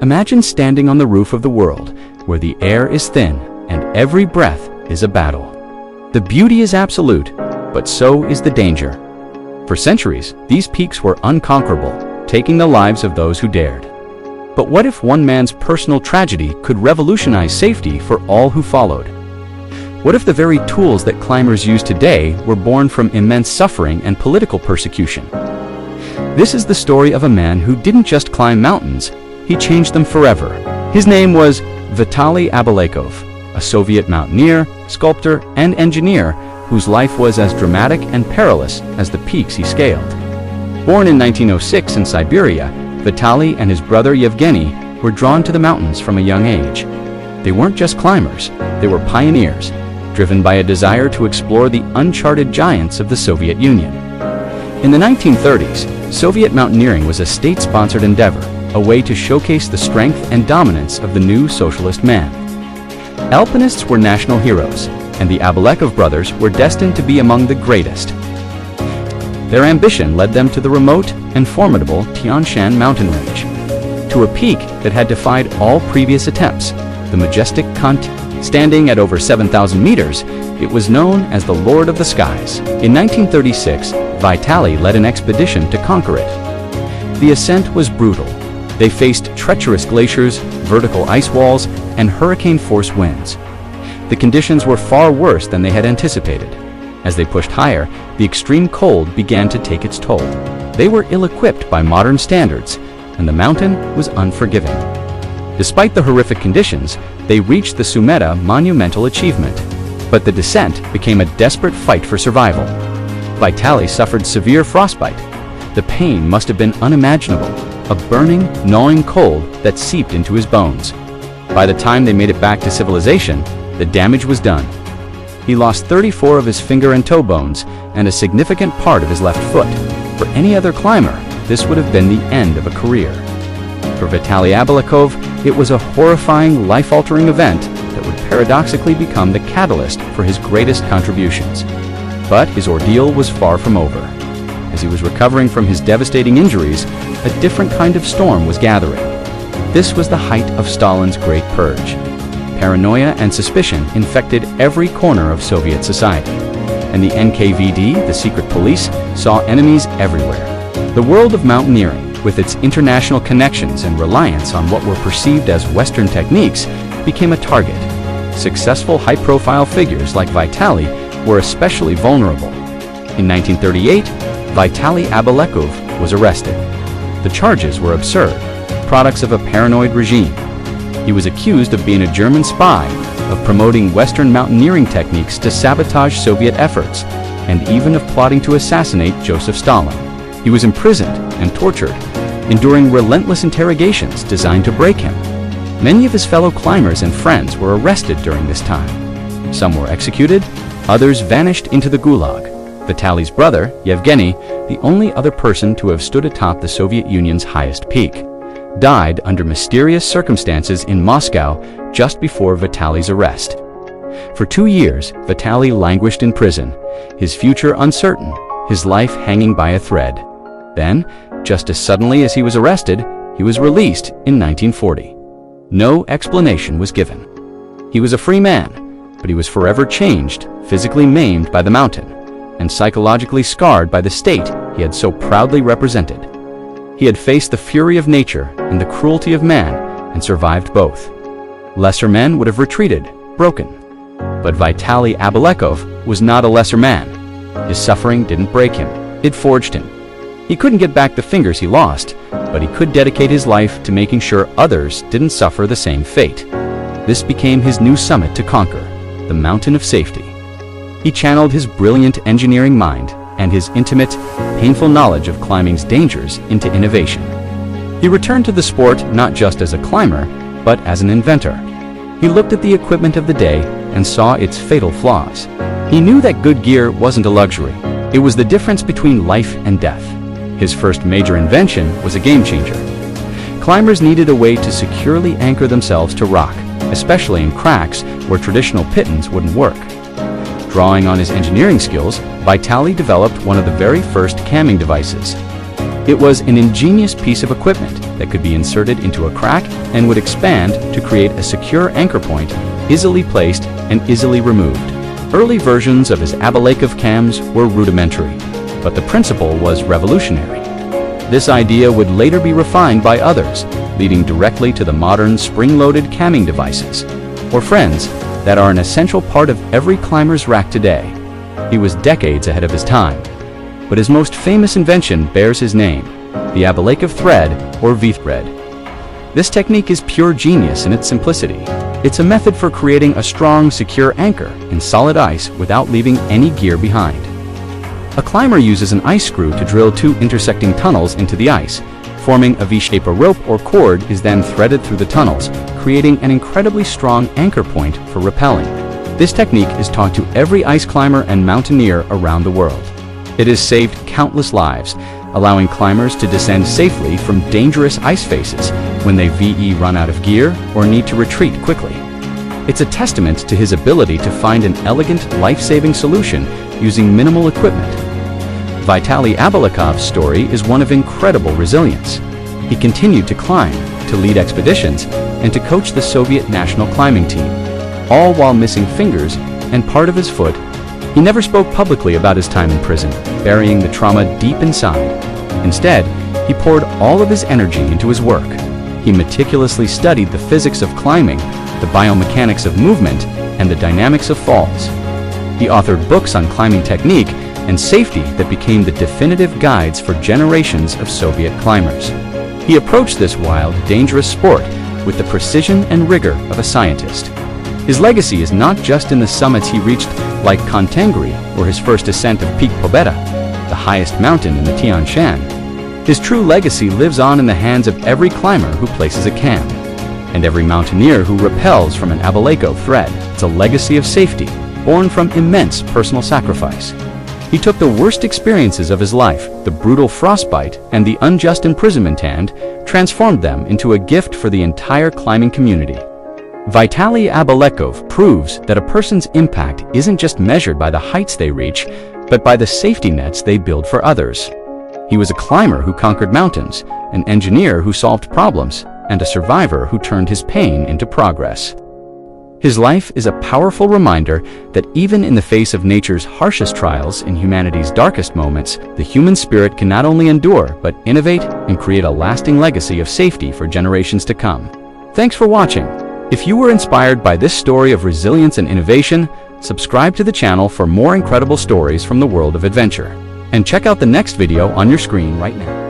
Imagine standing on the roof of the world, where the air is thin and every breath is a battle. The beauty is absolute, but so is the danger. For centuries, these peaks were unconquerable, taking the lives of those who dared. But what if one man's personal tragedy could revolutionize safety for all who followed? What if the very tools that climbers use today were born from immense suffering and political persecution? This is the story of a man who didn't just climb mountains, he changed them forever. His name was Vitaly Abalakov, a Soviet mountaineer, sculptor, and engineer whose life was as dramatic and perilous as the peaks he scaled. Born in 1906 in Siberia, Vitaly and his brother Yevgeny were drawn to the mountains from a young age. They weren't just climbers, they were pioneers, driven by a desire to explore the uncharted giants of the Soviet Union. In the 1930s, Soviet mountaineering was a state-sponsored endeavor, a way to showcase the strength and dominance of the new socialist man. Alpinists were national heroes, and the Abalakov brothers were destined to be among the greatest. Their ambition led them to the remote and formidable Tian Shan mountain range, to a peak that had defied all previous attempts, the majestic Kant. Standing at over 7,000 meters, it was known as the Lord of the Skies. In 1936, Vitaly led an expedition to conquer it. The ascent was brutal. They faced treacherous glaciers, vertical ice walls, and hurricane-force winds. The conditions were far worse than they had anticipated. As they pushed higher, the extreme cold began to take its toll. They were ill-equipped by modern standards, and the mountain was unforgiving. Despite the horrific conditions, they reached the Sumeda monumental achievement. But the descent became a desperate fight for survival. Vitaly suffered severe frostbite. The pain must have been unimaginable, a burning, gnawing cold that seeped into his bones. By the time they made it back to civilization, the damage was done. He lost 34 of his finger and toe bones and a significant part of his left foot. For any other climber, this would have been the end of a career. For Vitaly Abalakov, it was a horrifying, life-altering event that would paradoxically become the catalyst for his greatest contributions. But his ordeal was far from over. As he was recovering from his devastating injuries, a different kind of storm was gathering. This was the height of Stalin's Great Purge. Paranoia and suspicion infected every corner of Soviet society, and the NKVD, the secret police, saw enemies everywhere. The world of mountaineering, with its international connections and reliance on what were perceived as Western techniques, became a target. Successful high-profile figures like Vitaly were especially vulnerable. In 1938, Vitaly Abalakov was arrested. The charges were absurd, products of a paranoid regime. He was accused of being a German spy, of promoting Western mountaineering techniques to sabotage Soviet efforts, and even of plotting to assassinate Joseph Stalin. He was imprisoned and tortured, enduring relentless interrogations designed to break him. Many of his fellow climbers and friends were arrested during this time. Some were executed, others vanished into the Gulag. Vitaly's brother, Yevgeny, the only other person to have stood atop the Soviet Union's highest peak, died under mysterious circumstances in Moscow just before Vitaly's arrest. For 2 years, Vitaly languished in prison, his future uncertain, his life hanging by a thread. Then, just as suddenly as he was arrested, he was released in 1940. No explanation was given. He was a free man, but he was forever changed, physically maimed by the mountain, and psychologically scarred by the state he had so proudly represented. He had faced the fury of nature and the cruelty of man and survived both. Lesser men would have retreated, broken. But Vitaly Abalakov was not a lesser man. His suffering didn't break him, it forged him. He couldn't get back the fingers he lost, but he could dedicate his life to making sure others didn't suffer the same fate. This became his new summit to conquer, the mountain of safety. He channeled his brilliant engineering mind and his intimate, painful knowledge of climbing's dangers into innovation. He returned to the sport not just as a climber, but as an inventor. He looked at the equipment of the day and saw its fatal flaws. He knew that good gear wasn't a luxury. It was the difference between life and death. His first major invention was a game-changer. Climbers needed a way to securely anchor themselves to rock, especially in cracks where traditional pittons wouldn't work. Drawing on his engineering skills, Vitaly developed one of the very first camming devices. It was an ingenious piece of equipment, that could be inserted into a crack and would expand to create a secure anchor point, easily placed and easily removed. Early versions of his Abalakov cams were rudimentary, but the principle was revolutionary. This idea would later be refined by others, leading directly to the modern spring-loaded camming devices, or friends, that are an essential part of every climber's rack today. He was decades ahead of his time, but his most famous invention bears his name, the Abalakov thread, or V-thread. This technique is pure genius in its simplicity. It's a method for creating a strong, secure anchor in solid ice without leaving any gear behind. A climber uses an ice screw to drill two intersecting tunnels into the ice, forming a V-shape. A rope or cord is then threaded through the tunnels, creating an incredibly strong anchor point for rappelling. This technique is taught to every ice climber and mountaineer around the world. It has saved countless lives, allowing climbers to descend safely from dangerous ice faces when they run out of gear or need to retreat quickly. It's a testament to his ability to find an elegant, life-saving solution using minimal equipment. Vitaly Abalakov's story is one of incredible resilience. He continued to climb, to lead expeditions, and to coach the Soviet national climbing team, all while missing fingers and part of his foot. He never spoke publicly about his time in prison, burying the trauma deep inside. Instead, he poured all of his energy into his work. He meticulously studied the physics of climbing, the biomechanics of movement, and the dynamics of falls. He authored books on climbing technique and safety that became the definitive guides for generations of Soviet climbers. He approached this wild, dangerous sport with the precision and rigor of a scientist. His legacy is not just in the summits he reached, like Kontengri or his first ascent of Peak Pobeda, the highest mountain in the Tian Shan. His true legacy lives on in the hands of every climber who places a cam, and every mountaineer who rappels from an Abalakov thread. It's a legacy of safety, born from immense personal sacrifice. He took the worst experiences of his life, the brutal frostbite and the unjust imprisonment, and transformed them into a gift for the entire climbing community. Vitaly Abalakov proves that a person's impact isn't just measured by the heights they reach, but by the safety nets they build for others. He was a climber who conquered mountains, an engineer who solved problems, and a survivor who turned his pain into progress. His life is a powerful reminder that even in the face of nature's harshest trials and humanity's darkest moments, the human spirit can not only endure, but innovate and create a lasting legacy of safety for generations to come. Thanks for watching. If you were inspired by this story of resilience and innovation, subscribe to the channel for more incredible stories from the world of adventure. And check out the next video on your screen right now.